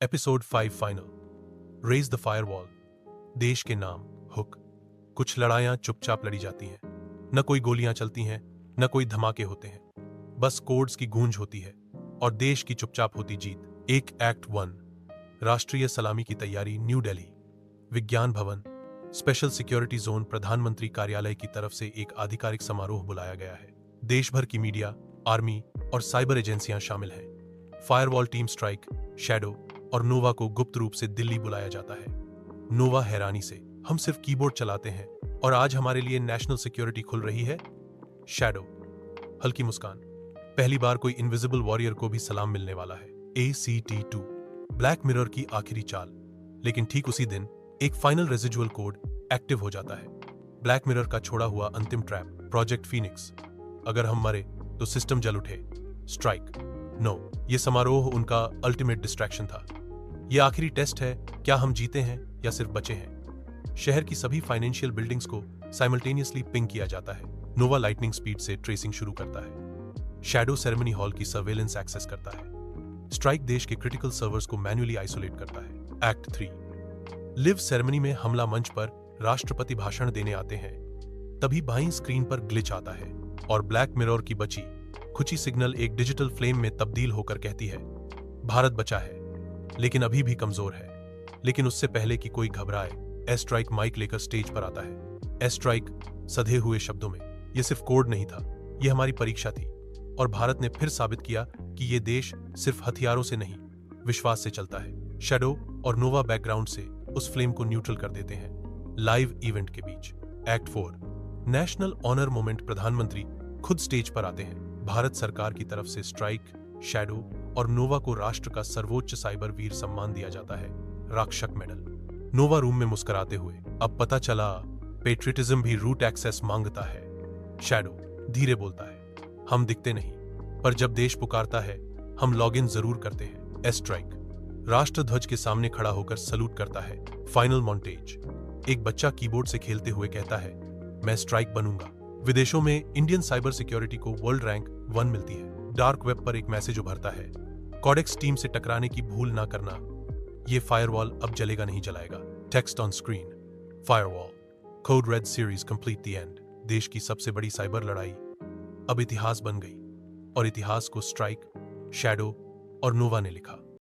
Episode 5 final. Raise the firewall. देश के नाम हुक। कुछ लड़ाइयां चुपचाप लड़ी जाती हैं, न कोई गोलियां चलती हैं, न कोई धमाके होते हैं, बस कोड्स की गूंज होती है और देश की चुपचाप होती जीत। एक एक्ट 1। राष्ट्रीय सलामी की तैयारी। न्यू दिल्ली, विज्ञान भवन, स्पेशल सिक्योरिटी जोन। प्रधानमंत्री कार्यालय की तरफ से एक आधिकारिक समारोह बुलाया गया है। देश भर की मीडिया, आर्मी और साइबर एजेंसियां शामिल हैं। फायरवॉल टीम स्ट्राइक, शैडो और नोवा को गुप्त रूप से दिल्ली बुलाया जाता है। नोवा हैरानी से, हम सिर्फ कीबोर्ड चलाते हैं और आज हमारे लिए नेशनल सिक्योरिटी खुल रही है। शैडो हल्की मुस्कान, पहली बार कोई इनविजिबल वॉरियर को भी सलाम मिलने वाला है। ACT-2 ब्लैक मिरर की आखिरी चाल। लेकिन ठीक उसी दिन एक फाइनल रेजिजुअल कोड एक्टिव हो जाता है। ब्लैक मिरर का छोड़ा हुआ अंतिम ट्रैप, प्रोजेक्ट फीनिक्स। अगर हम मरे तो सिस्टम जल उठे। स्ट्राइक। नो, ये समारोह उनका अल्टीमेट डिस्ट्रैक्शन था। ये आखिरी टेस्ट है, क्या हम जीते हैं या सिर्फ बचे हैं। शहर की सभी फाइनेंशियल बिल्डिंग्स को साइमल्टेनियसली पिंग किया जाता है। नोवा लाइटनिंग स्पीड से ट्रेसिंग शुरू करता है। शैडो सेरेमनी हॉल की सर्वेलेंस एक्सेस करता है। स्ट्राइक देश के क्रिटिकल सर्वर्स को मैन्युअली आइसोलेट करता है। एक्ट 3। लिव सेरेमनी में हमला मंच पर राष्ट्रपति भाषण देने आते हैं। तभी बाईं स्क्रीन पर ग्लिच आता है और ब्लैक मिरर की बची खुची सिग्नल एक डिजिटल फ्लेम में तब्दील होकर कहती है, भारत बचा है लेकिन अभी भी कमजोर है। लेकिन उससे पहले कि कोई घबराए, एस्ट्राइक माइक लेकर स्टेज पर आता है। एस्ट्राइक सधे हुए शब्दों में, यह सिर्फ कोड नहीं था, यह हमारी परीक्षा थी और भारत ने फिर साबित किया कि यह देश सिर्फ हथियारों से नहीं, विश्वास से चलता है। शैडो और नोवा बैकग्राउंड से उस फ्लेम को न्यूट्रल कर देते हैं। लाइव इवेंट के बीच। एक्ट 4। National honour moment. प्रधानमंत्री खुद स्टेज पर आते हैं। भारत सरकार की तरफ से स्ट्राइक, शैडो और नोवा को राष्ट्र का सर्वोच्च साइबर वीर सम्मान दिया जाता है, रक्षक मेडल। नोवा रूम में मुस्कुराते हुए, अब पता चला पेट्रियटिज्म भी रूट एक्सेस मांगता है। शैडो धीरे बोलता है, हम दिखते नहीं, पर जब देश पुकारता है हम लॉग इन जरूर करते हैं। एस्ट्राइक राष्ट्रध्वज के सामने खड़ा होकर सलूट करता है। Final montage. एक बच्चा कीबोर्ड से खेलते हुए कहता है, मैं स्ट्राइक बनूंगा। विदेशों में इंडियन साइबर सिक्योरिटी को वर्ल्ड रैंक 1 मिलती है। डार्क वेब पर एक मैसेज उभरता है, कॉडेक्स टीम से टकराने की भूल ना करना, ये फायरवॉल अब जलेगा नहीं जलाएगा। Text on screen. Firewall code red series complete the end. देश की सबसे बड़ी साइबर लड़ाई अब इतिहास बन गई और इतिहास को स्ट्राइक, शैडो और नोवा ने लिखा।